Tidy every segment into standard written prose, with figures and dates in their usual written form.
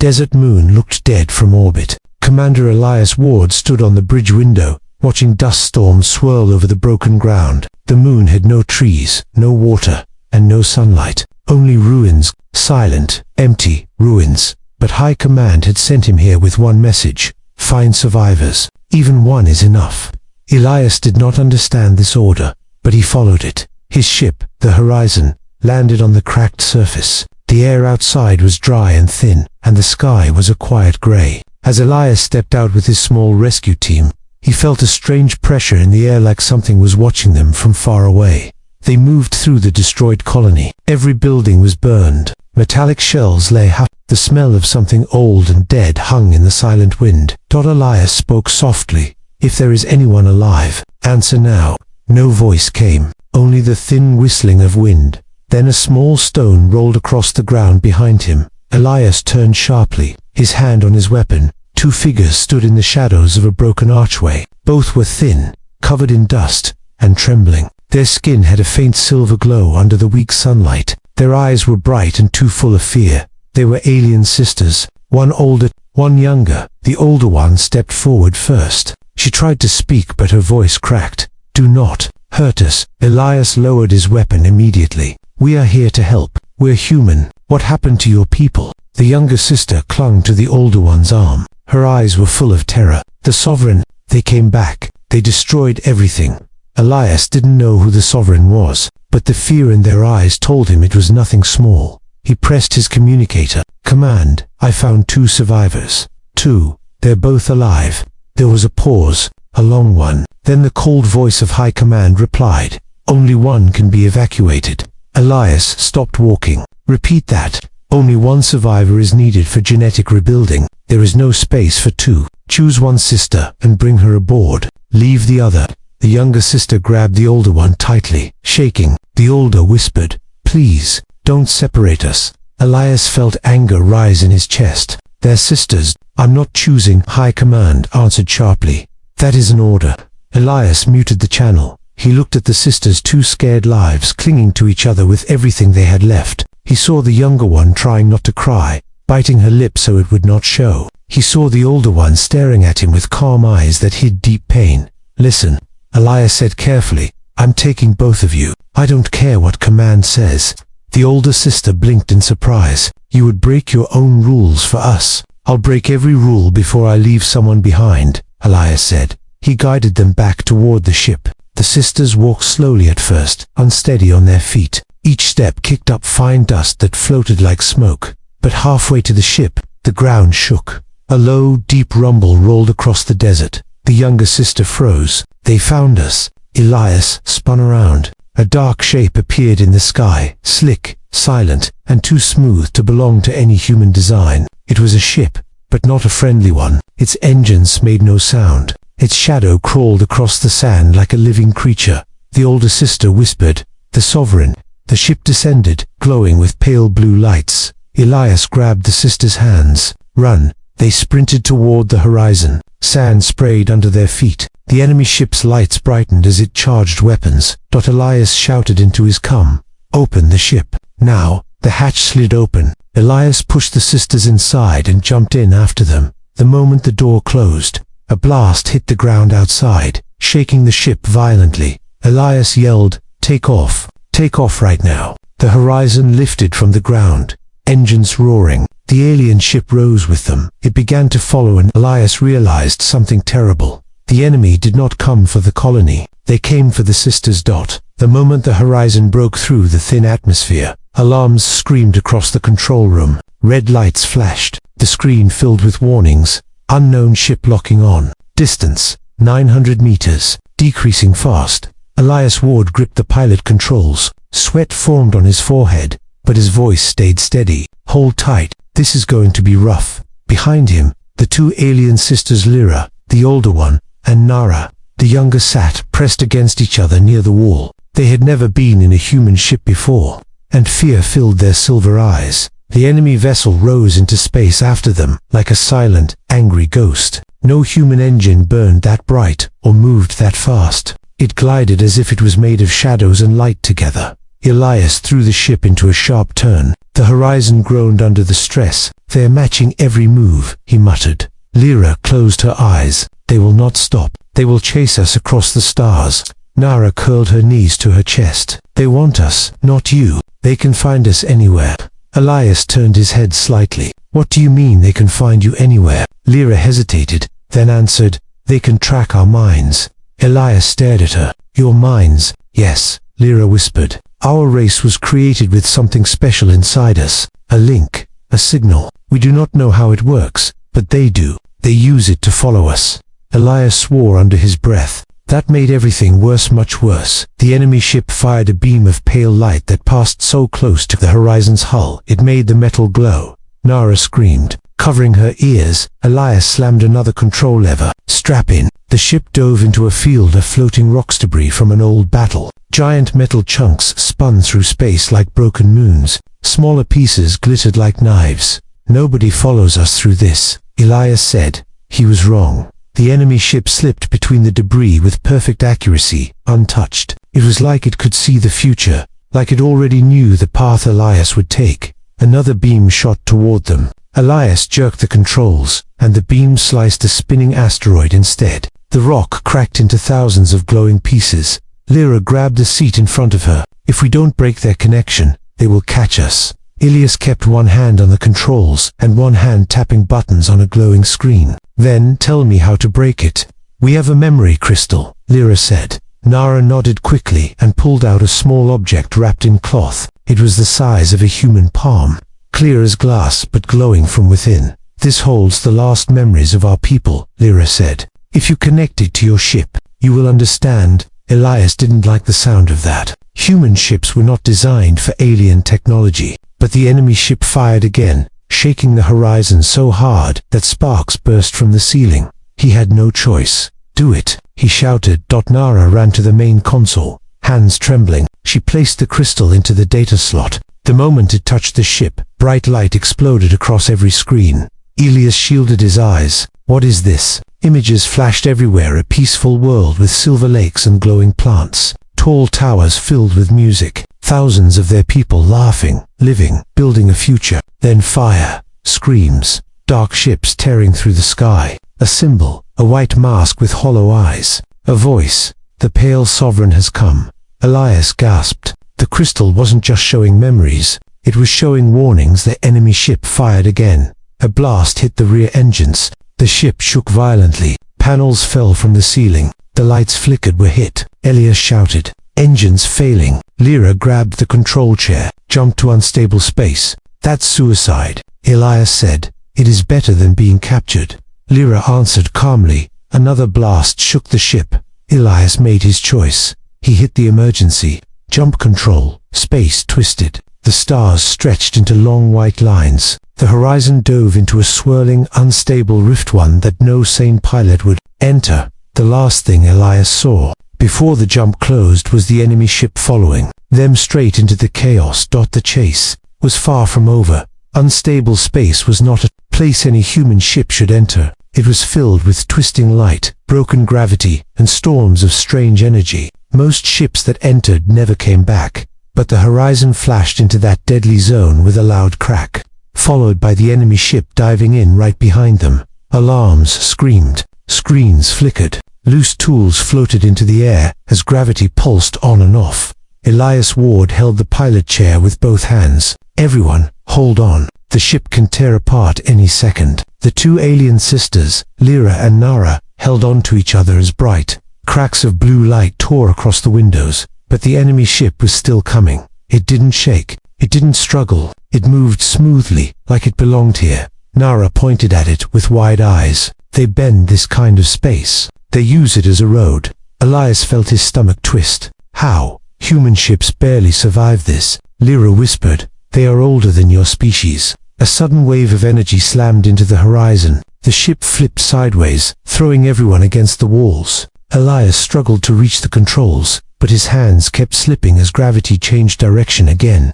desert moon looked dead from orbit. Commander Elias Ward stood on the bridge window, watching dust storms swirl over the broken ground. The moon had no trees, no water, and no sunlight. Only ruins, silent, empty ruins. But High Command had sent him here with one message: find survivors. Even one is enough. Elias did not understand this order, but he followed it. His ship, the Horizon, landed on the cracked surface. The air outside was dry and thin, and the sky was a quiet gray. As Elias stepped out with his small rescue team, he felt a strange pressure in the air, like something was watching them from far away. They moved through the destroyed colony. Every building was burned. Metallic shells lay half. The smell of something old and dead hung in the silent wind. Elias spoke softly. If there is anyone alive, answer now. No voice came, only the thin whistling of wind. Then a small stone rolled across the ground behind him. Elias turned sharply, his hand on his weapon. Two figures stood in the shadows of a broken archway. Both were thin, covered in dust, and trembling. Their skin had a faint silver glow under the weak sunlight. Their eyes were bright and too full of fear. They were alien sisters, one older, one younger. The older one stepped forward first. She tried to speak, but her voice cracked. Do not hurt us. Elias lowered his weapon immediately. We are here to help. We're human. What happened to your people? The younger sister clung to the older one's arm. Her eyes were full of terror. The Sovereign, they came back. They destroyed everything. Elias didn't know who the Sovereign was, but the fear in their eyes told him it was nothing small. He pressed his communicator. Command, I found 2 survivors. 2. They're both alive. There was a pause, a long one. Then the cold voice of High Command replied, only one can be evacuated. Elias stopped walking. Repeat that. Only one survivor is needed for genetic rebuilding. There is no space for 2. Choose one sister and bring her aboard. Leave the other. The younger sister grabbed the older one tightly, shaking. The older whispered, please, don't separate us. Elias felt anger rise in his chest. They're sisters. I'm not choosing. High Command answered sharply. That is an order. Elias muted the channel. He looked at the sisters' 2 scared lives clinging to each other with everything they had left. He saw the younger one trying not to cry, biting her lip so it would not show. He saw the older one staring at him with calm eyes that hid deep pain. Listen, Elias said carefully. I'm taking both of you. I don't care what Command says. The older sister blinked in surprise. You would break your own rules for us. I'll break every rule before I leave someone behind, Elias said. He guided them back toward the ship. The sisters walked slowly at first, unsteady on their feet. Each step kicked up fine dust that floated like smoke. But halfway to the ship, the ground shook. A low, deep rumble rolled across the desert. The younger sister froze. They found us. Elias spun around. A dark shape appeared in the sky, slick, silent, and too smooth to belong to any human design. It was a ship, but not a friendly one. Its engines made no sound. Its shadow crawled across the sand like a living creature. The older sister whispered, the Sovereign. The ship descended, glowing with pale blue lights. Elias grabbed the sister's hands. Run. They sprinted toward the horizon. Sand sprayed under their feet. The enemy ship's lights brightened as it charged weapons. Elias shouted into his com. Open the ship. Now. The hatch slid open. Elias pushed the sisters inside and jumped in after them. The moment the door closed, a blast hit the ground outside, shaking the ship violently. Elias yelled, take off. Take off right now. The horizon lifted from the ground, engines roaring. The alien ship rose with them. It began to follow, and Elias realized something terrible. The enemy did not come for the colony. They came for the sisters. The moment the horizon broke through the thin atmosphere, alarms screamed across the control room. Red lights flashed. The screen filled with warnings. Unknown ship locking on. Distance, 900 meters. Decreasing fast. Elias Ward gripped the pilot controls. Sweat formed on his forehead, but his voice stayed steady. Hold tight. This is going to be rough. Behind him, the 2 alien sisters, Lyra, the older one, and Nara, the younger, sat pressed against each other near the wall. They had never been in a human ship before, and fear filled their silver eyes. The enemy vessel rose into space after them, like a silent, angry ghost. No human engine burned that bright, or moved that fast. It glided as if it was made of shadows and light together. Elias threw the ship into a sharp turn. The horizon groaned under the stress. "They're matching every move," he muttered. Lyra closed her eyes. "They will not stop. They will chase us across the stars." Nara curled her knees to her chest. "They want us, not you. They can find us anywhere." Elias turned his head slightly. "What do you mean they can find you anywhere?" Lyra hesitated, then answered, "They can track our minds." Elias stared at her. "Your minds?" "Yes," Lyra whispered. "Our race was created with something special inside us. A link, a signal. We do not know how it works, but they do. They use it to follow us." Elias swore under his breath. That made everything worse, much worse. The enemy ship fired a beam of pale light that passed so close to the horizon's hull, it made the metal glow. Nara screamed. Covering her ears, Elias slammed another control lever. "Strap in." The ship dove into a field of floating rocks, debris from an old battle. Giant metal chunks spun through space like broken moons. Smaller pieces glittered like knives. "Nobody follows us through this," Elias said. He was wrong. The enemy ship slipped between the debris with perfect accuracy, untouched. It was like it could see the future, like it already knew the path Elias would take. Another beam shot toward them. Elias jerked the controls, and the beam sliced a spinning asteroid instead. The rock cracked into thousands of glowing pieces. Lyra grabbed the seat in front of her. "If we don't break their connection, they will catch us." Elias kept one hand on the controls and one hand tapping buttons on a glowing screen. "Then tell me how to break it." "We have a memory crystal," Lyra said. Nara nodded quickly and pulled out a small object wrapped in cloth. It was the size of a human palm, clear as glass but glowing from within. "This holds the last memories of our people," Lyra said. "If you connect it to your ship, you will understand." Elias didn't like the sound of that. Human ships were not designed for alien technology. But the enemy ship fired again, shaking the horizon so hard that sparks burst from the ceiling. He had no choice. "Do it," he shouted. Nara ran to the main console, hands trembling. She placed the crystal into the data slot. The moment it touched the ship, bright light exploded across every screen. Elias shielded his eyes. "What is this?" Images flashed everywhere, a peaceful world with silver lakes and glowing plants. Tall towers filled with music. Thousands of their people laughing, living, building a future. Then fire, screams, dark ships tearing through the sky. A symbol, a white mask with hollow eyes. A voice, "The pale sovereign has come." Elias gasped. The crystal wasn't just showing memories. It was showing warnings. The enemy ship fired again. A blast hit the rear engines. The ship shook violently. Panels fell from the ceiling. The lights flickered, were hit. Elias shouted, "Engines failing." Lyra grabbed the control chair, jumped to unstable space. "That's suicide," Elias said. "It is better than being captured." Lyra answered calmly. Another blast shook the ship. Elias made his choice. He hit the emergency. Jump control. Space twisted. The stars stretched into long white lines. The horizon dove into a swirling, unstable rift, one that no sane pilot would enter. The last thing Elias saw, before the jump closed, was the enemy ship following them straight into the chaos. The chase was far from over. Unstable space was not a place any human ship should enter. It was filled with twisting light, broken gravity, and storms of strange energy. Most ships that entered never came back, but the horizon flashed into that deadly zone with a loud crack, followed by the enemy ship diving in right behind them. Alarms screamed, screens flickered, loose tools floated into the air as gravity pulsed on and off. Elias Ward held the pilot chair with both hands. "Everyone, hold on. The ship can tear apart any second." The two alien sisters, Lyra and Nara, held on to each other as bright cracks of blue light tore across the windows. But the enemy ship was still coming. It didn't shake. It didn't struggle. It moved smoothly, like it belonged here. Nara pointed at it with wide eyes. "They bend this kind of space. They use it as a road." Elias felt his stomach twist. "How? Human ships barely survive this." Lyra whispered, "They are older than your species." A sudden wave of energy slammed into the horizon. The ship flipped sideways, throwing everyone against the walls. Elias struggled to reach the controls, but his hands kept slipping as gravity changed direction again.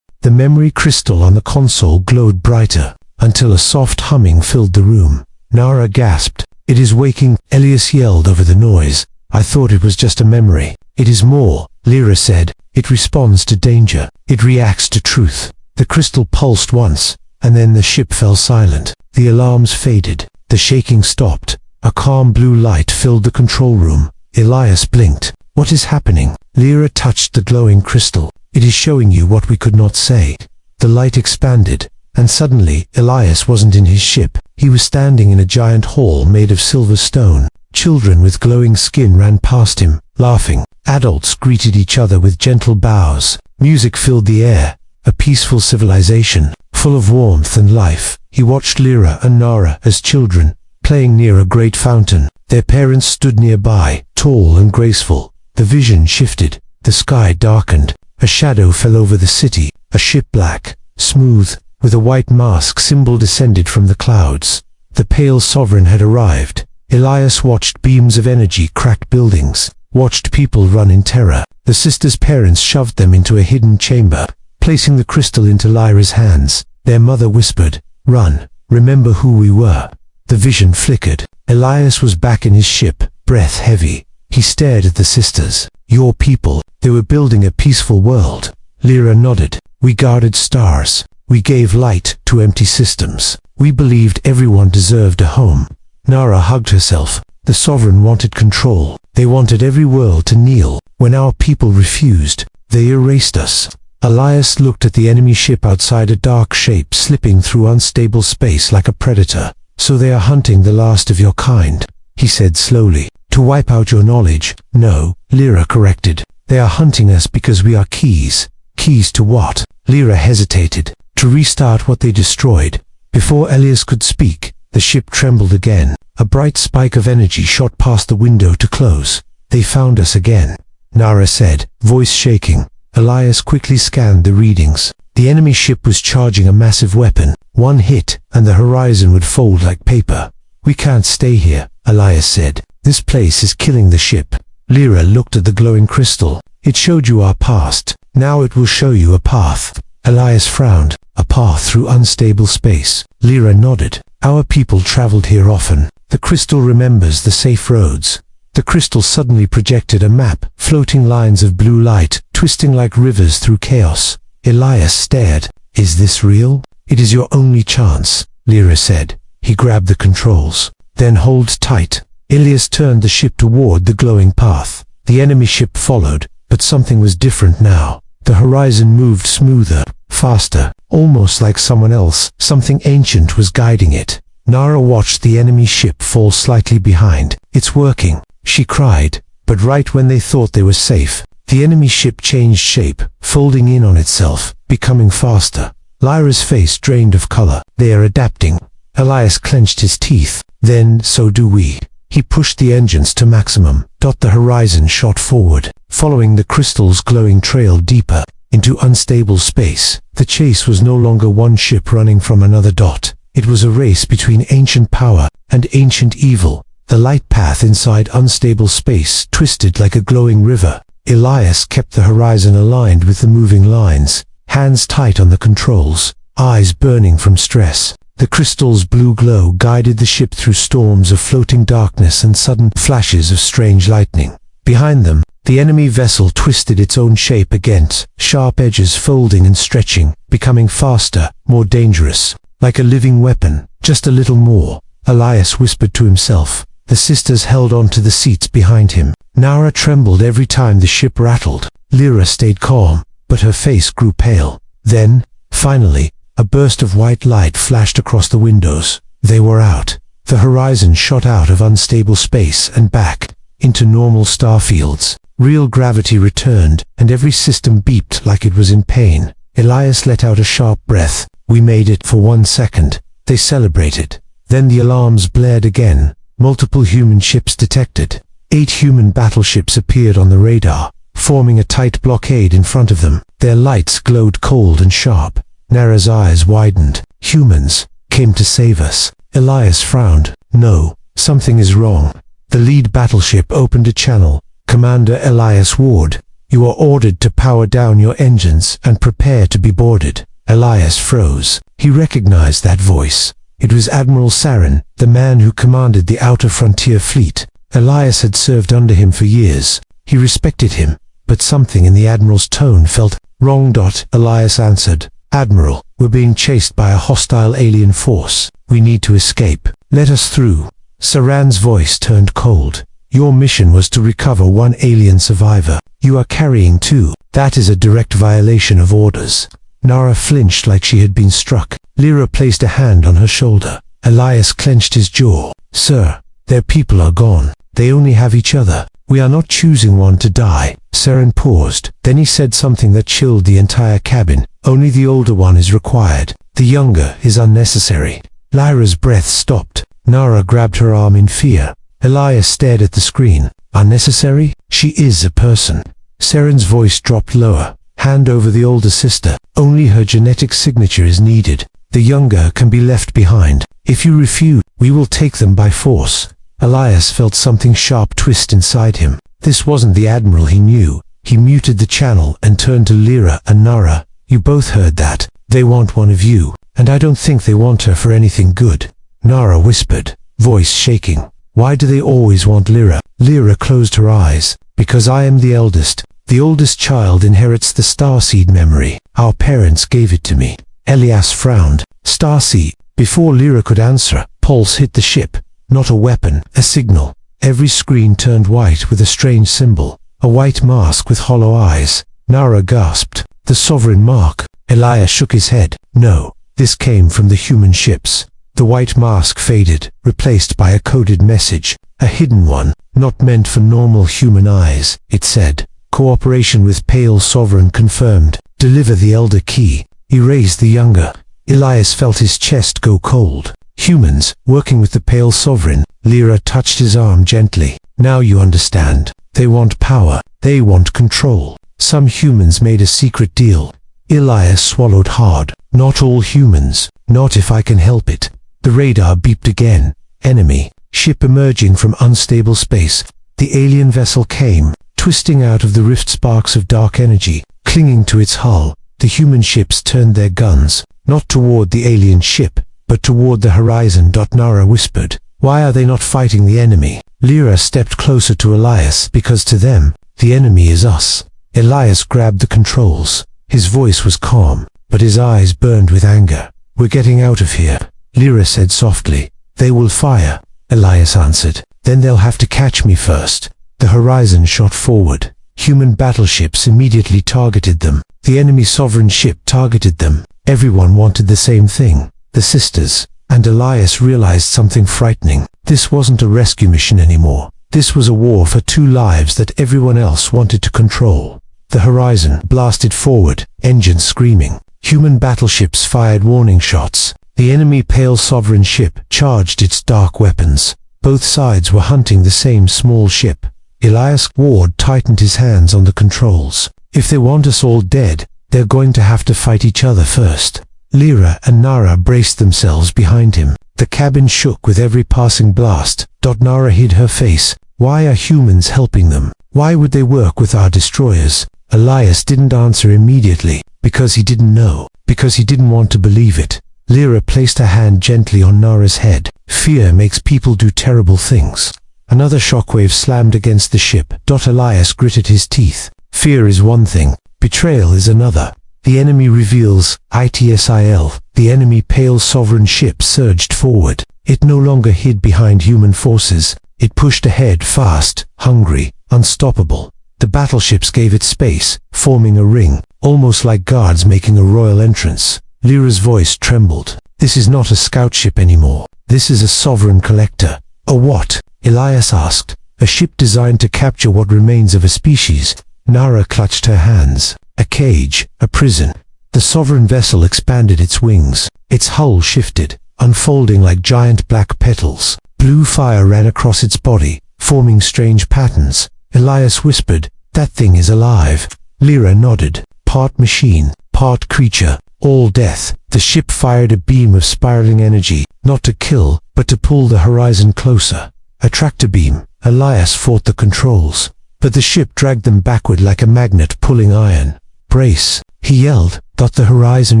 The memory crystal on the console glowed brighter, until a soft humming filled the room. Nara gasped. "It is waking," Elias yelled over the noise. "I thought it was just a memory." "It is more," Lyra said. "It responds to danger. It reacts to truth." The crystal pulsed once, and then the ship fell silent. The alarms faded. The shaking stopped. A calm blue light filled the control room. Elias blinked. "What is happening?" Lyra touched the glowing crystal. "It is showing you what we could not say." The light expanded, and suddenly Elias wasn't in his ship. He was standing in a giant hall made of silver stone. Children with glowing skin ran past him, laughing. Adults greeted each other with gentle bows. Music filled the air, a peaceful civilization, full of warmth and life. He watched Lyra and Nara as children, playing near a great fountain. Their parents stood nearby, tall and graceful. The vision shifted. The sky darkened. A shadow fell over the city. A ship black, smooth, with a white mask symbol descended from the clouds. The pale sovereign had arrived. Elias watched beams of energy crack buildings, watched people run in terror. The sisters' parents shoved them into a hidden chamber, placing the crystal into Lyra's hands. Their mother whispered, "Run, remember who we were." The vision flickered. Elias was back in his ship, breath heavy. He stared at the sisters. "Your people, they were building a peaceful world." Lyra nodded. "We guarded stars. We gave light to empty systems. We believed everyone deserved a home." Nara hugged herself. The sovereign wanted control. They wanted every world to kneel. When our people refused, they erased us. Elias looked at the enemy ship outside, a dark shape slipping through unstable space like a predator. "So they are hunting the last of your kind," he said slowly. "To wipe out your knowledge." "No," Lyra corrected. "They are hunting us because we are keys." "Keys to what?" Lyra hesitated. "To restart what they destroyed." Before Elias could speak, the ship trembled again. A bright spike of energy shot past the window to close. "They found us again," Nara said, voice shaking. Elias quickly scanned the readings. The enemy ship was charging a massive weapon. One hit, and the horizon would fold like paper. "We can't stay here," Elias said. "This place is killing the ship." Lyra looked at the glowing crystal. "It showed you our past. Now it will show you a path." Elias frowned. "A path through unstable space." Lyra nodded. "Our people traveled here often. The crystal remembers the safe roads." The crystal suddenly projected a map, floating lines of blue light, twisting like rivers through chaos. Elias stared. "Is this real?" "It is your only chance," Lyra said. He grabbed the controls. "Then hold tight." Elias turned the ship toward the glowing path. The enemy ship followed, but something was different now. The horizon moved smoother, faster, almost like someone else. Something ancient was guiding it. Nara watched the enemy ship fall slightly behind. "It's working," she cried. But right when they thought they were safe, the enemy ship changed shape, folding in on itself, becoming faster. Lyra's face drained of color. "They are adapting." Elias clenched his teeth. "Then so do we." He pushed the engines to maximum. The horizon shot forward, following the crystal's glowing trail deeper into unstable space. The chase was no longer one ship running from another dot. It was a race between ancient power and ancient evil. The light path inside unstable space twisted like a glowing river. Elias kept the horizon aligned with the moving lines, hands tight on the controls, eyes burning from stress. The crystal's blue glow guided the ship through storms of floating darkness and sudden flashes of strange lightning. Behind them, the enemy vessel twisted its own shape again, sharp edges folding and stretching, becoming faster, more dangerous. Like a living weapon, just a little more, Elias whispered to himself. The sisters held on to the seats behind him. Nara trembled every time the ship rattled. Lyra stayed calm, but her face grew pale. Then, finally, a burst of white light flashed across the windows. They were out. The horizon shot out of unstable space and back into normal star fields. Real gravity returned, and every system beeped like it was in pain. Elias let out a sharp breath. "We made it." For 1 second, they celebrated. Then the alarms blared again. Multiple human ships detected. 8 human battleships appeared on the radar, forming a tight blockade in front of them. Their lights glowed cold and sharp. Nara's eyes widened. "Humans came to save us." Elias frowned. "No, something is wrong." The lead battleship opened a channel. "Commander Elias Ward, you are ordered to power down your engines and prepare to be boarded." Elias froze. He recognized that voice. It was Admiral Saren, the man who commanded the Outer Frontier Fleet. Elias had served under him for years. He respected him, but something in the Admiral's tone felt wrong. Elias answered, "Admiral, we're being chased by a hostile alien force. We need to escape. Let us through." Saran's voice turned cold. "Your mission was to recover one alien survivor. You are carrying two. That is a direct violation of orders." Nara flinched like she had been struck. Lyra placed a hand on her shoulder. Elias clenched his jaw. "Sir, their people are gone. They only have each other. We are not choosing one to die." Saran paused. Then he said something that chilled the entire cabin. "Only the older one is required. The younger is unnecessary." Lyra's breath stopped. Nara grabbed her arm in fear. Elias stared at the screen. "Unnecessary? She is a person." Saran's voice dropped lower. "Hand over the older sister. Only her genetic signature is needed. The younger can be left behind. If you refuse, we will take them by force." Elias felt something sharp twist inside him. This wasn't the Admiral he knew. He muted the channel and turned to Lyra and Nara. "You both heard that. They want one of you, and I don't think they want her for anything good." Nara whispered, voice shaking. "Why do they always want Lyra?" Lyra closed her eyes. "Because I am the eldest. The oldest child inherits the starseed memory. Our parents gave it to me." Elias frowned. "Starseed?" Before Lyra could answer, pulse hit the ship. Not a weapon, a signal. Every screen turned white with a strange symbol. A white mask with hollow eyes. Nara gasped. "The sovereign mark." Elias shook his head. "No, this came from the human ships." The white mask faded, replaced by a coded message. A hidden one, not meant for normal human eyes. It said, "Cooperation with Pale Sovereign confirmed. Deliver the elder key. Erase the younger." Elias felt his chest go cold. "Humans, working with the Pale Sovereign." Lyra touched his arm gently. "Now you understand. They want power. They want control. Some humans made a secret deal." Elias swallowed hard. "Not all humans. Not if I can help it." The radar beeped again. Enemy. Ship emerging from unstable space. The alien vessel came, twisting out of the rift sparks of dark energy, clinging to its hull. The human ships turned their guns, not toward the alien ship, but toward the horizon. Nara whispered, "Why are they not fighting the enemy?" Lyra stepped closer to Elias. "Because to them, the enemy is us." Elias grabbed the controls. His voice was calm, but his eyes burned with anger. "We're getting out of here," Lyra said softly. "They will fire," Elias answered. "Then they'll have to catch me first." The horizon shot forward. Human battleships immediately targeted them. The enemy sovereign ship targeted them. Everyone wanted the same thing, the sisters. And Elias realized something frightening. This wasn't a rescue mission anymore. This was a war for two lives that everyone else wanted to control. The horizon blasted forward, engines screaming. Human battleships fired warning shots. The enemy Pale Sovereign ship charged its dark weapons. Both sides were hunting the same small ship. Elias Ward tightened his hands on the controls. "If they want us all dead, they're going to have to fight each other first." Lyra and Nara braced themselves behind him. The cabin shook with every passing blast. Nara hid her face. "Why are humans helping them? Why would they work with our destroyers?" Elias didn't answer immediately, because he didn't know, because he didn't want to believe it. Lyra placed her hand gently on Nara's head. "Fear makes people do terrible things." Another shockwave slammed against the ship. Elias gritted his teeth. "Fear is one thing, betrayal is another." The enemy reveals, ITSIL. The enemy Pale Sovereign ship surged forward. It no longer hid behind human forces. It pushed ahead fast, hungry, unstoppable. The battleships gave it space, forming a ring, almost like guards making a royal entrance. Lyra's voice trembled. "This is not a scout ship anymore. This is a sovereign collector." "A what?" Elias asked. "A ship designed to capture what remains of a species." Nara clutched her hands. "A cage, a prison." The sovereign vessel expanded its wings. Its hull shifted, unfolding like giant black petals. Blue fire ran across its body, forming strange patterns. Elias whispered, "That thing is alive." Lyra nodded. "Part machine, part creature, all death." The ship fired a beam of spiraling energy, not to kill, but to pull the horizon closer. A tractor beam. Elias fought the controls, but the ship dragged them backward like a magnet pulling iron. "Brace," he yelled. The horizon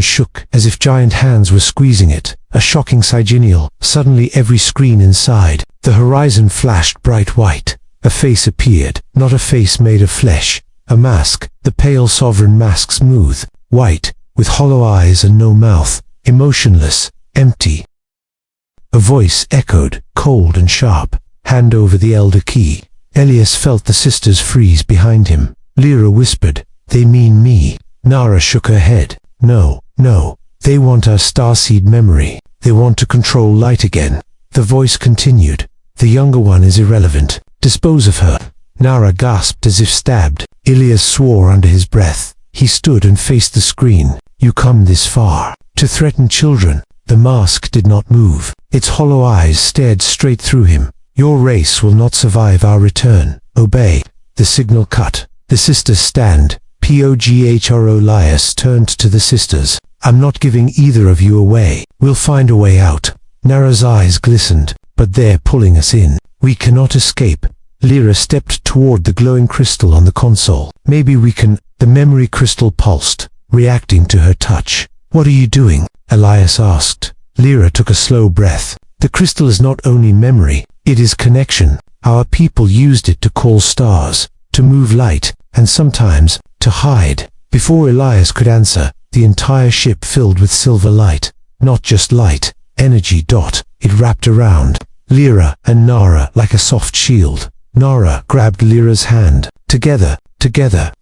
shook, as if giant hands were squeezing it. A shocking signal. Suddenly every screen inside the horizon flashed bright white. A face appeared, not a face made of flesh. A mask, the Pale Sovereign mask, smooth, white, with hollow eyes and no mouth, emotionless, empty. A voice echoed, cold and sharp, "Hand over the Elder Key." Elias felt the sisters freeze behind him. Lyra whispered, "They mean me." Nara shook her head. "No, no. They want our starseed memory. They want to control light again." The voice continued, "The younger one is irrelevant. Dispose of her." Nara gasped as if stabbed. Elias swore under his breath. He stood and faced the screen. "You come this far to threaten children." The mask did not move. Its hollow eyes stared straight through him. "Your race will not survive our return. Obey." The signal cut. The sisters stand. Poghro Elias turned to the sisters. "I'm not giving either of you away. We'll find a way out." Nara's eyes glistened. "But they're pulling us in. We cannot escape." Lyra stepped toward the glowing crystal on the console. "Maybe we can." The memory crystal pulsed, reacting to her touch. "What are you doing?" Elias asked. Lyra took a slow breath. "The crystal is not only memory, it is connection. Our people used it to call stars, to move light, and sometimes to hide." Before Elias could answer, the entire ship filled with silver light. Not just light, energy. It wrapped around Lyra and Nara like a soft shield. Nara grabbed Lyra's hand. Together,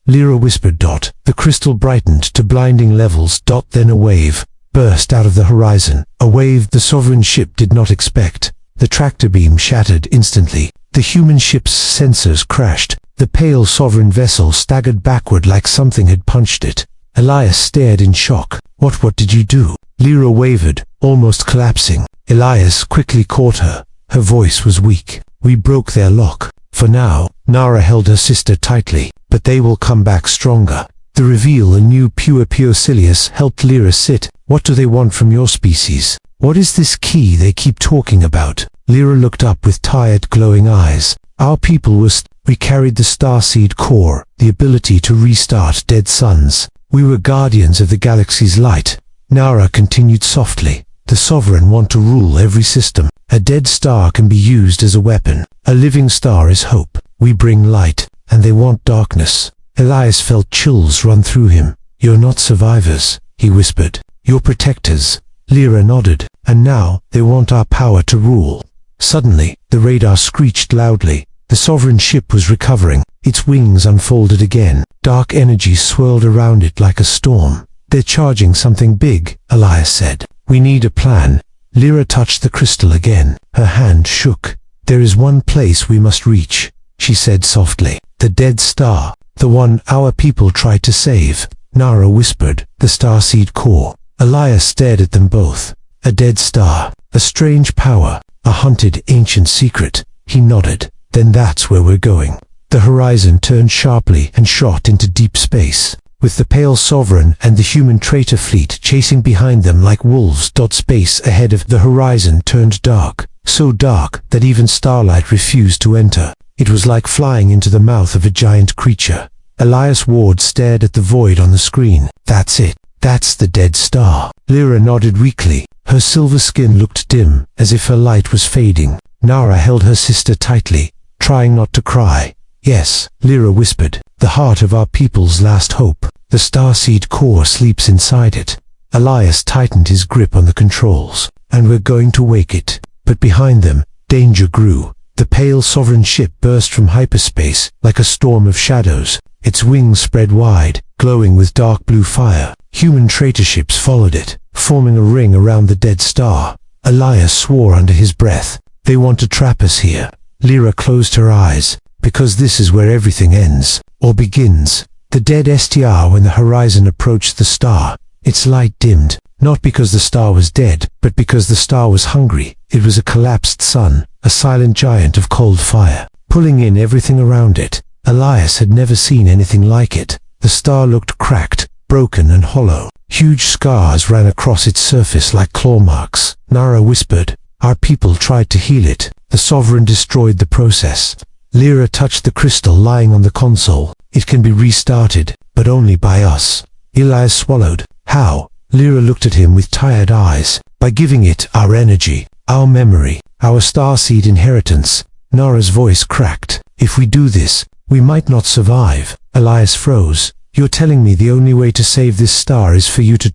Lyra whispered. The crystal brightened to blinding levels. Then a wave burst out of the horizon. A wave the sovereign ship did not expect. The tractor beam shattered instantly. The human ship's sensors crashed. The pale sovereign vessel staggered backward like something had punched it. Elias stared in shock. What did you do?" Lyra wavered, almost collapsing. Elias quickly caught her. Her voice was weak. "We broke their lock. For now." Nara held her sister tightly. "But they will come back stronger." The reveal, a new pure Silius, helped Lyra sit. "What do they want from your species? What is this key they keep talking about?" Lyra looked up with tired, glowing eyes. "Our people we carried the starseed core, the ability to restart dead suns. We were guardians of the galaxy's light." Nara continued softly. "The sovereign want to rule every system. A dead star can be used as a weapon. A living star is hope. We bring light, and they want darkness." Elias felt chills run through him. "You're not survivors," he whispered. "You're protectors." Lyra nodded. "And now, they want our power to rule." Suddenly, the radar screeched loudly. The sovereign ship was recovering. Its wings unfolded again. Dark energy swirled around it like a storm. "They're charging something big," Elias said. "We need a plan." Lyra touched the crystal again. Her hand shook. "There is one place we must reach," she said softly. "The dead star. The one our people tried to save." Nara whispered, "The starseed core." Elias stared at them both. "A dead star. A strange power. A hunted ancient secret." He nodded. "Then that's where we're going." The horizon turned sharply and shot into deep space, with the pale sovereign and the human traitor fleet chasing behind them like wolves. Space ahead of the horizon turned dark, so dark that even starlight refused to enter. It was like flying into the mouth of a giant creature. Elias Ward stared at the void on the screen. "That's it. That's the dead star." Lyra nodded weakly. Her silver skin looked dim, as if her light was fading. Nara held her sister tightly, trying not to cry. "Yes," Lyra whispered, "the heart of our people's last hope. The starseed core sleeps inside it." Elias tightened his grip on the controls. "And we're going to wake it." But behind them, danger grew. The pale sovereign ship burst from hyperspace like a storm of shadows. Its wings spread wide, glowing with dark blue fire. Human traitor ships followed it, forming a ring around the dead star. Elias swore under his breath. "They want to trap us here." Lyra closed her eyes. "Because this is where everything ends, or begins." The dead STR when the horizon approached the star. Its light dimmed, not because the star was dead, but because the star was hungry. It was a collapsed sun, a silent giant of cold fire, pulling in everything around it. Elias had never seen anything like it. The star looked cracked, broken and hollow. Huge scars ran across its surface like claw marks. Nara whispered, "Our people tried to heal it. The sovereign destroyed the process." Lyra touched the crystal lying on the console. "It can be restarted, but only by us." Elias swallowed. "How?" Lyra looked at him with tired eyes. "By giving it our energy, our memory, our starseed inheritance." Nara's voice cracked. "If we do this, we might not survive." Elias froze. You're telling me the only way to save this star is for you to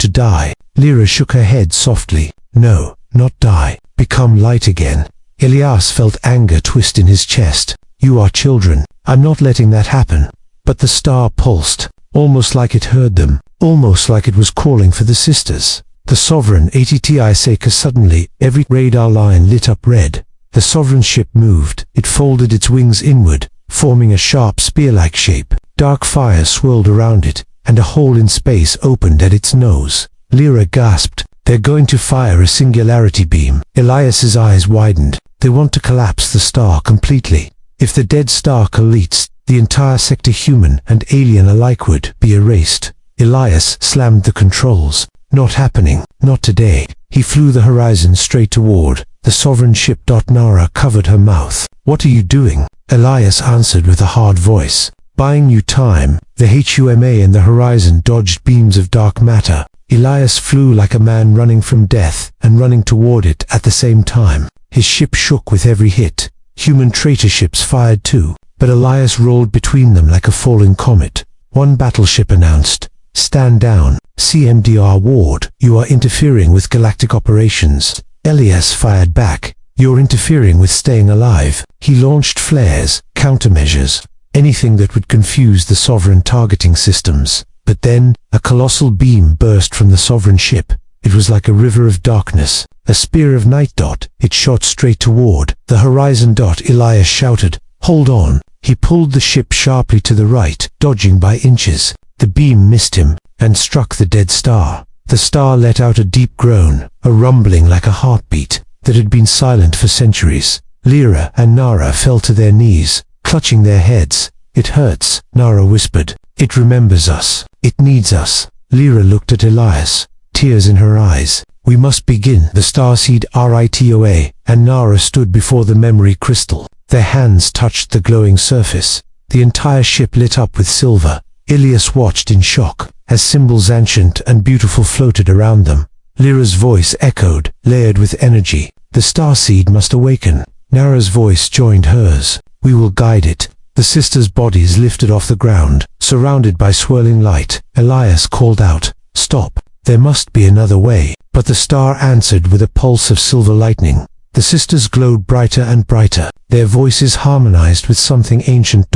die? Lyra shook her head softly. No, not die. Become light again. Elias felt anger twist in his chest. You are children. I'm not letting that happen. But the star pulsed, almost like it heard them, almost like it was calling for the sisters. The Sovereign ATTI Seika suddenly, every radar line lit up red. The Sovereign ship moved. It folded its wings inward, forming a sharp spear-like shape. Dark fire swirled around it, and a hole in space opened at its nose. Lyra gasped. They're going to fire a singularity beam. Elias's eyes widened. They want to collapse the star completely. If the dead star collates, the entire sector, human and alien alike, would be erased. Elias slammed the controls. Not happening. Not today. He flew the horizon straight toward the Sovereign ship. Nara covered her mouth. What are you doing? Elias answered with a hard voice. Buying you time. The HUMA and the horizon dodged beams of dark matter. Elias flew like a man running from death and running toward it at the same time. His ship shook with every hit. Human traitor ships fired too, but Elias rolled between them like a falling comet. One battleship announced, "Stand down, CMDR Ward, you are interfering with galactic operations." Elias fired back, "You're interfering with staying alive." He launched flares, countermeasures, anything that would confuse the Sovereign targeting systems. But then, a colossal beam burst from the Sovereign ship. It was like a river of darkness, a spear of night. It shot straight toward the horizon. Elias shouted, "Hold on." He pulled the ship sharply to the right, dodging by inches. The beam missed him, and struck the dead star. The star let out a deep groan, a rumbling like a heartbeat that had been silent for centuries. Lyra and Nara fell to their knees, clutching their heads. "It hurts," Nara whispered. "It remembers us. It needs us." Lyra looked at Elias, tears in her eyes. "We must begin." The starseed RITOA and Nara stood before the memory crystal. Their hands touched the glowing surface. The entire ship lit up with silver. Elias watched in shock, as symbols ancient and beautiful floated around them. Lyra's voice echoed, layered with energy. The starseed must awaken. Nara's voice joined hers. "We will guide it." The sisters' bodies lifted off the ground, surrounded by swirling light. Elias called out, "Stop. There must be another way." But the star answered with a pulse of silver lightning. The sisters glowed brighter and brighter. Their voices harmonized with something ancient.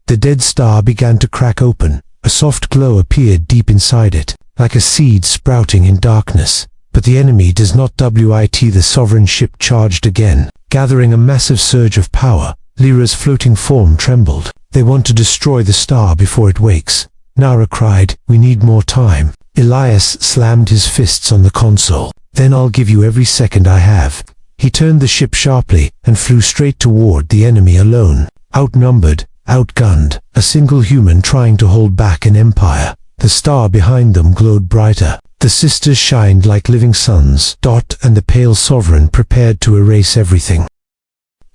The dead star began to crack open. A soft glow appeared deep inside it, like a seed sprouting in darkness. But the enemy does not wit. The Sovereign ship charged again, gathering a massive surge of power. Lyra's floating form trembled. "They want to destroy the star before it wakes." Nara cried, "We need more time." Elias slammed his fists on the console. "Then I'll give you every second I have." He turned the ship sharply and flew straight toward the enemy alone. Outnumbered, outgunned, a single human trying to hold back an empire. The star behind them glowed brighter. The sisters shined like living suns. And the pale Sovereign prepared to erase everything.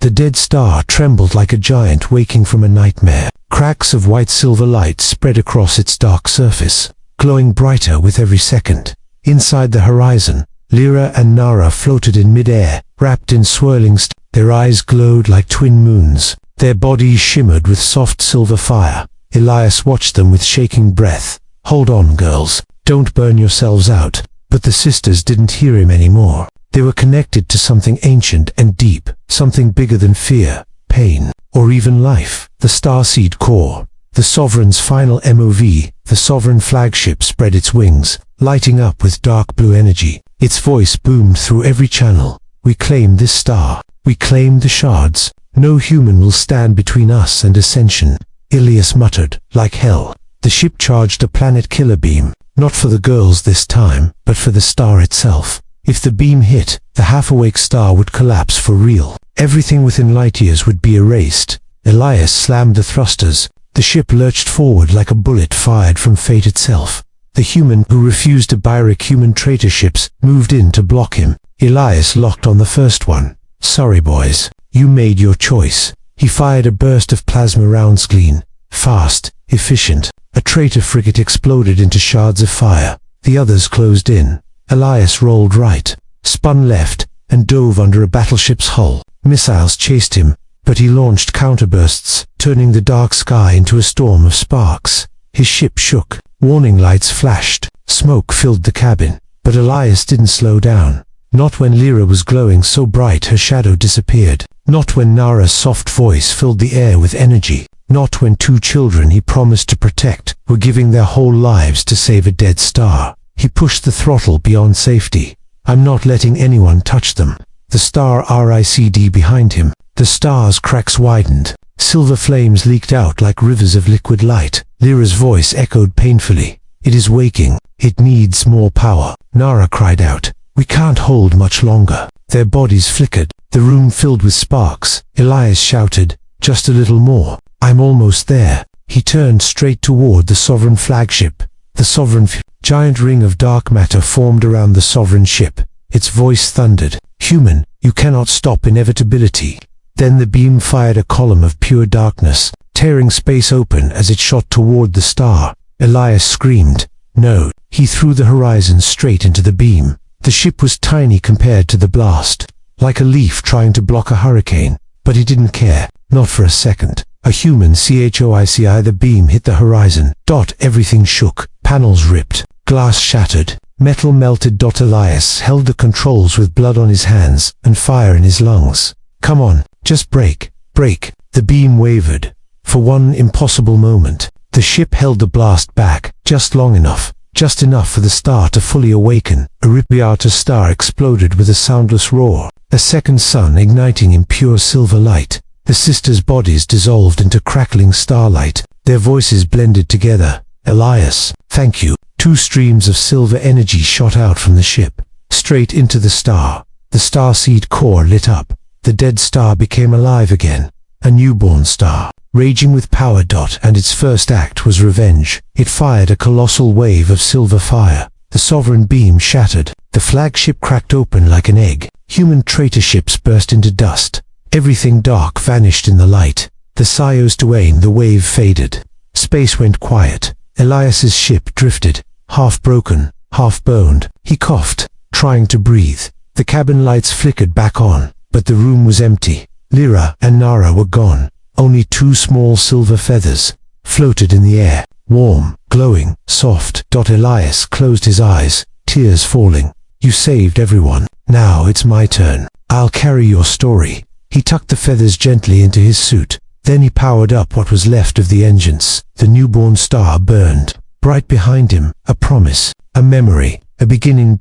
The dead star trembled like a giant waking from a nightmare. Cracks of white-silver light spread across its dark surface, glowing brighter with every second. Inside the horizon, Lyra and Nara floated in mid-air, wrapped in swirling Their eyes glowed like twin moons. Their bodies shimmered with soft silver fire. Elias watched them with shaking breath. "Hold on, girls. Don't burn yourselves out." But the sisters didn't hear him anymore. They were connected to something ancient and deep, something bigger than fear, pain, or even life. The starseed core, the Sovereign's final MOV, the Sovereign flagship spread its wings, lighting up with dark blue energy. Its voice boomed through every channel. "We claim this star. We claim the shards. No human will stand between us and ascension." Elias muttered, "Like hell." The ship charged a planet killer beam, not for the girls this time, but for the star itself. If the beam hit, the half-awake star would collapse for real. Everything within light years would be erased. Elias slammed the thrusters. The ship lurched forward like a bullet fired from fate itself. The human who refused to Byrick human traitor ships moved in to block him. Elias locked on the first one. "Sorry, boys. You made your choice." He fired a burst of plasma rounds, clean, fast, efficient. A traitor frigate exploded into shards of fire. The others closed in. Elias rolled right, spun left, and dove under a battleship's hull. Missiles chased him, but he launched counterbursts, turning the dark sky into a storm of sparks. His ship shook. Warning lights flashed. Smoke filled the cabin. But Elias didn't slow down. Not when Lyra was glowing so bright her shadow disappeared. Not when Nara's soft voice filled the air with energy. Not when two children he promised to protect were giving their whole lives to save a dead star. He pushed the throttle beyond safety. I'm not letting anyone touch them. The star RICD behind him. The star's cracks widened. Silver flames leaked out like rivers of liquid light. Lyra's voice echoed painfully. It is waking. It needs more power. Nara cried out. We can't hold much longer. Their bodies flickered. The room filled with sparks. Elias shouted, just a little more. I'm almost there. He turned straight toward the Sovereign flagship. The Sovereign giant ring of dark matter formed around the Sovereign ship. Its voice thundered. Human, you cannot stop inevitability. Then the beam fired a column of pure darkness, tearing space open as it shot toward the star. Elias screamed. No. He threw the horizon straight into the beam. The ship was tiny compared to the blast, like a leaf trying to block a hurricane. But he didn't care, not for a second. A human CHOICI. The beam hit the horizon. Everything shook. Panels ripped. Glass shattered. Metal melted. Elias held the controls with blood on his hands and fire in his lungs. Come on, just break. Break. The beam wavered. For one impossible moment, the ship held the blast back, just long enough. Just enough for the star to fully awaken. The outer star exploded with a soundless roar. A second sun igniting in pure silver light. The sisters' bodies dissolved into crackling starlight. Their voices blended together. Elias, thank you. Two streams of silver energy shot out from the ship, straight into the star. The starseed core lit up. The dead star became alive again. A newborn star, raging with power. And its first act was revenge. It fired a colossal wave of silver fire. The Sovereign beam shattered. The flagship cracked open like an egg. Human traitor ships burst into dust. Everything dark vanished in the light. The Sios to wane. The wave faded. Space went quiet. Elias's ship drifted, half broken, half boned. He coughed, trying to breathe. The cabin lights flickered back on, but the room was empty. Lyra and Nara were gone. Only two small silver feathers floated in the air, warm, glowing, soft. Elias closed his eyes, tears falling. You saved everyone. Now it's my turn. I'll carry your story. He tucked the feathers gently into his suit. Then he powered up what was left of the engines. The newborn star burned. Bright behind him, a promise, a memory, a beginning.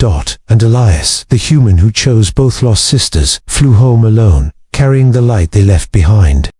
And Elias, the human who chose both lost sisters, flew home alone, carrying the light they left behind.